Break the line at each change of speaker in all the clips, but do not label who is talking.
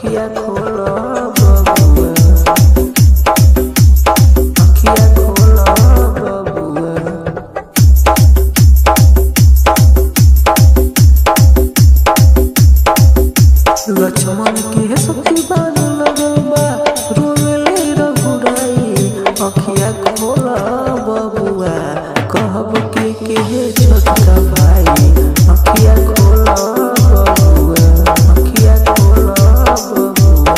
अखिया खोला बबुआ, अखिया खोला बबुआ। लक्ष्मण के सखी बान लगल बा, रोवेले रघुराई। अखिया खोला बबुआ, कहब के छोटका भाई। अखिया खोला बबुआ, अखिया खोला बबुआ,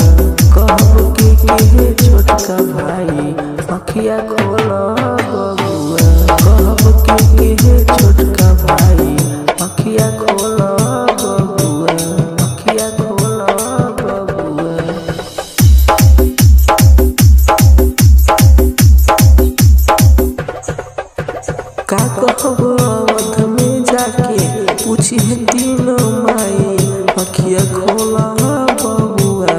कहब के छोटका भाई। अखिया खोला बबुआ, कहब के छोटका भाई। अखिया खोला बबुआ, अखिया खोला बबुआ। का कहब अवध में जाके पूछिए तीनों माई। अखिया खोला बबुआ,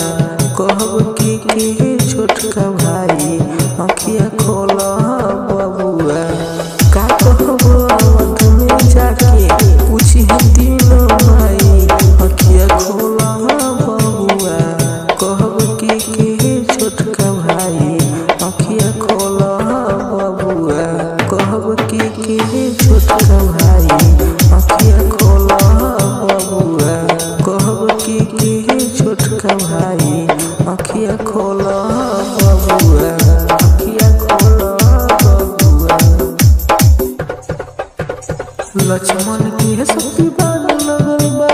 कहब के छोटका भाई। अखिया खोला बबुआ, का कहब अवध में जाके पूछिए तीनों माई। अखिया खोला बबुआ, कहब के छोटका भाई। अखिया खोला बबुआ, कहब के छोटका भाई। अखिया खोला बबुआ, कहब के छोटका भाई। अखिया खोला बबुआ, अखिया खोला बबुआ। लक्ष्मण के सखी बान लगल बा,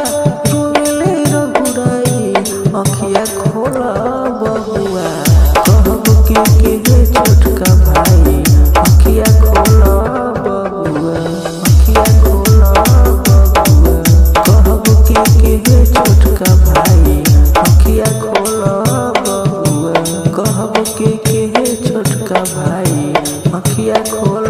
रोवेले रघुराई। अखिया खोला बबुआ, कहब के छोटका भाई। अखिया खोला बबुआ, अखिया खोला बबुआ, कहब के छोटका भाई। अखिया खोला बबुआ, कहब के छोटका भाई। अखिया खोला।